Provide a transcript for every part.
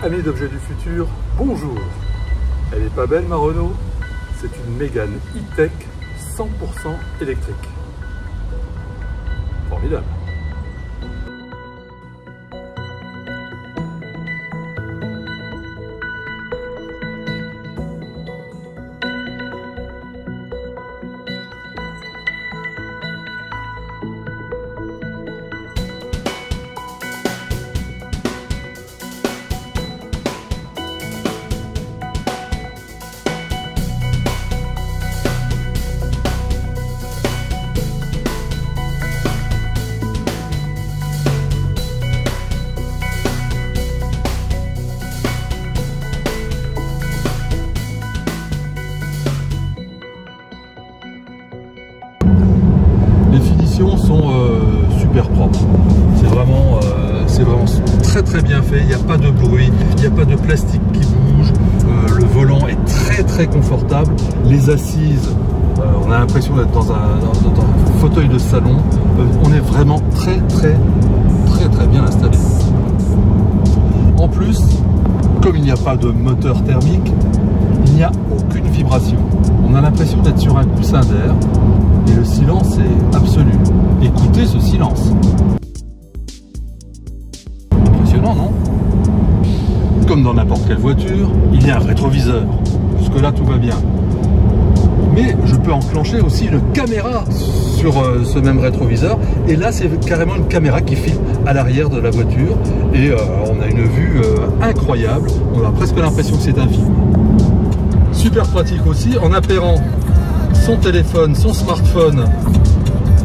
Amis d'Objets du Futur, bonjour. Elle est pas belle ma Renault? C'est une Mégane E-Tech 100% électrique. Formidable. Sont super propres. C'est vraiment très bien fait. Il n'y a pas de bruit, il n'y a pas de plastique qui bouge. Le volant est très confortable. Les assises, on a l'impression d'être dans un fauteuil de salon. On est vraiment très bien installé. En plus, comme il n'y a pas de moteur thermique, il n'y a aucune vibration. On a l'impression d'être sur un coussin d'air. Et le silence est absolu. Écoutez ce silence. Impressionnant, non? Comme dans n'importe quelle voiture, il y a un rétroviseur. Jusque-là, tout va bien. Mais je peux enclencher aussi une caméra sur ce même rétroviseur. Et là, c'est carrément une caméra qui filme à l'arrière de la voiture. Et on a une vue incroyable. On a presque l'impression que c'est un film. Super pratique aussi, en appairant son téléphone, son smartphone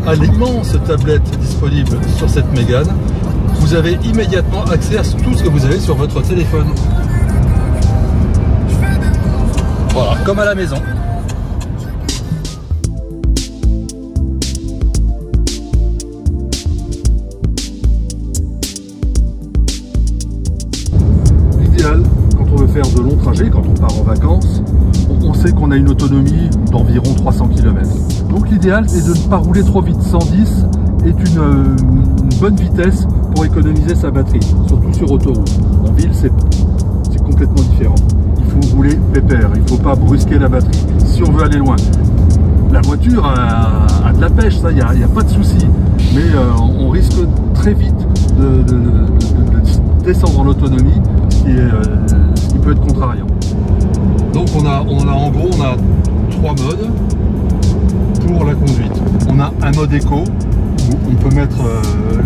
à l'immense tablette disponible sur cette Mégane, vous avez immédiatement accès à tout ce que vous avez sur votre téléphone. Voilà, comme à la maison. L'idéal, quand on veut faire de longs trajets, quand on part en vacances, on sait qu'on a une autonomie d'environ 300 km. Donc l'idéal est de ne pas rouler trop vite. 110 est une bonne vitesse pour économiser sa batterie, surtout sur autoroute. En ville, c'est complètement différent. Il faut rouler pépère, il ne faut pas brusquer la batterie si on veut aller loin. La voiture a de la pêche, ça, il n'y a pas de souci. Mais on risque très vite de descendre en autonomie, ce qui peut être contrariant. Donc en gros on a 3 modes pour la conduite. On a un mode éco où on peut mettre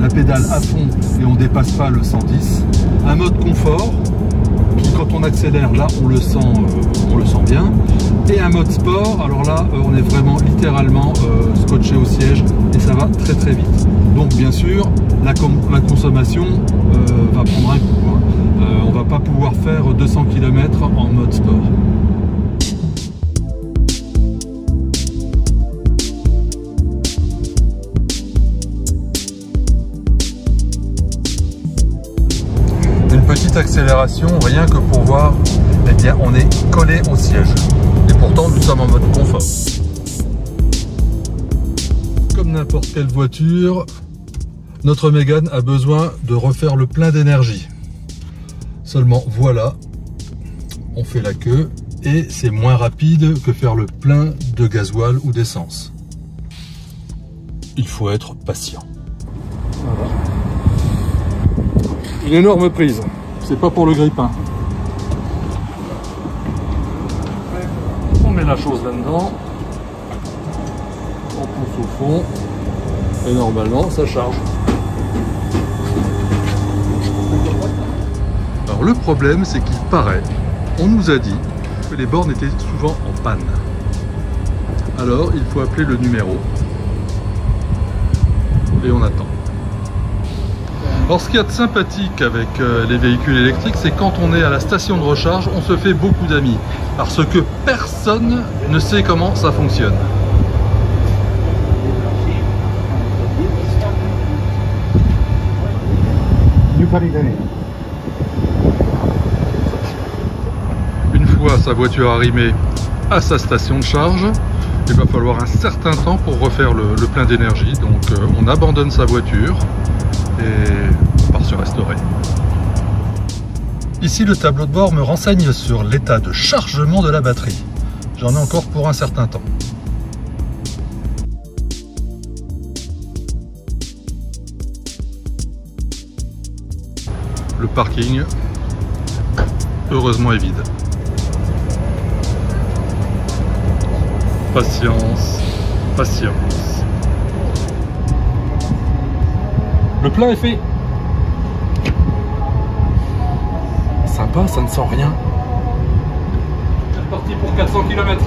la pédale à fond et on ne dépasse pas le 110. Un mode confort qui, quand on accélère, là on le sent bien. Et un mode sport, alors là on est vraiment littéralement scotché au siège et ça va très vite. Donc bien sûr la consommation va prendre un coup. On va pas pouvoir faire 200 km en mode sport. Une petite accélération, rien que pour voir, eh bien on est collé au siège. Et pourtant nous sommes en mode confort. Comme n'importe quelle voiture, notre Mégane a besoin de refaire le plein d'énergie. Seulement voilà, on fait la queue et c'est moins rapide que faire le plein de gasoil ou d'essence. Il faut être patient. Voilà. Une énorme prise, c'est pas pour le grille-pain. On met la chose là-dedans, on pousse au fond et normalement ça charge. Alors le problème, c'est qu'il paraît, on nous a dit que les bornes étaient souvent en panne. Alors il faut appeler le numéro et on attend. Alors ce qu'il y a de sympathique avec les véhicules électriques, c'est quand on est à la station de recharge, on se fait beaucoup d'amis parce que personne ne sait comment ça fonctionne. Une fois sa voiture arrimée à sa station de charge, il va falloir un certain temps pour refaire le plein d'énergie. Donc on abandonne sa voiture et on part se restaurer. Ici, le tableau de bord me renseigne sur l'état de chargement de la batterie. J'en ai encore pour un certain temps. Le parking, heureusement, est vide. Patience, patience. Le plein est fait. Sympa, ça ne sent rien. C'est parti pour 400 km.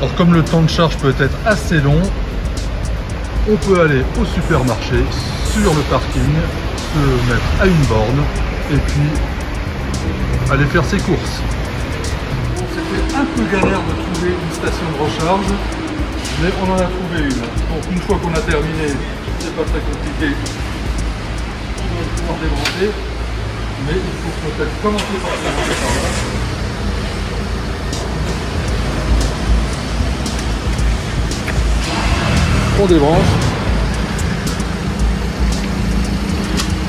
Alors comme le temps de charge peut être assez long, on peut aller au supermarché, sur le parking, se mettre à une borne et puis aller faire ses courses. Bon, c'était un peu galère de trouver une station de recharge, mais on en a trouvé une. Donc une fois qu'on a terminé, c'est pas très compliqué, on va pouvoir débrancher, mais il faut peut-être commencer par débrancher par là. On débranche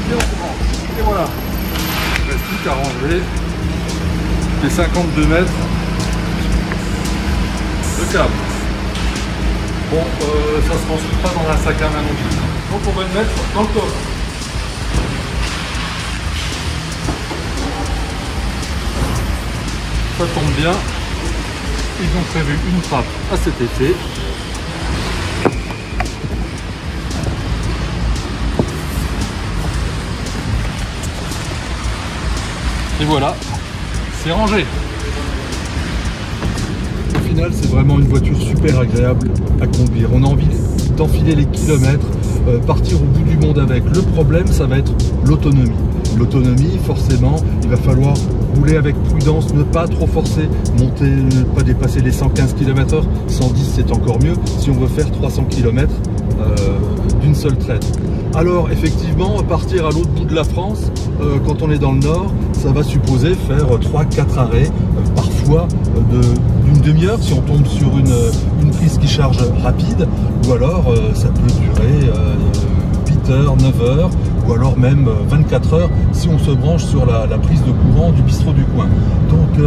et on débranche et voilà, il ne reste plus qu'à ranger les 52 mètres de câble. Bon, ça se transporte pas dans un sac à main non plus, donc on va le mettre dans le coffre. Ça tombe bien, ils ont prévu une trappe à cet effet. Et voilà, c'est rangé. Au final, c'est vraiment une voiture super agréable à conduire. On a envie d'enfiler les kilomètres, partir au bout du monde avec. Le problème, ça va être l'autonomie. L'autonomie, forcément, il va falloir rouler avec prudence, ne pas trop forcer, monter, ne pas dépasser les 115 km/h. 110, c'est encore mieux si on veut faire 300 km d'une seule traite. Alors effectivement, partir à l'autre bout de la France, quand on est dans le nord, ça va supposer faire 3-4 arrêts, parfois d'une demi-heure si on tombe sur une prise qui charge rapide, ou alors ça peut durer 8 heures, 9 heures, ou alors même 24 heures si on se branche sur la prise de courant du bistrot du coin. Donc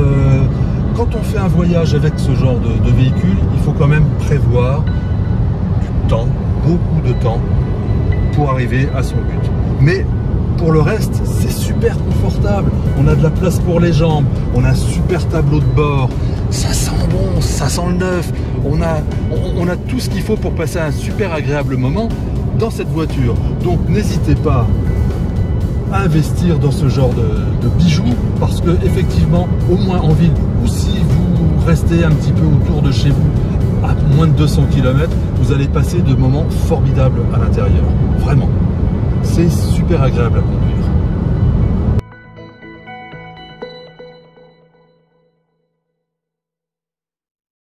quand on fait un voyage avec ce genre de véhicule, il faut quand même prévoir du temps, beaucoup de temps, pour arriver à son but. Mais pour le reste, c'est super confortable. On a de la place pour les jambes, on a un super tableau de bord, ça sent bon, ça sent le neuf. On a tout ce qu'il faut pour passer un super agréable moment dans cette voiture. Donc n'hésitez pas à investir dans ce genre de bijoux, parce que effectivement, au moins en ville, ou si vous restez un petit peu autour de chez vous, à moins de 200 km, vous allez passer de moments formidables à l'intérieur. Vraiment, c'est super agréable à conduire.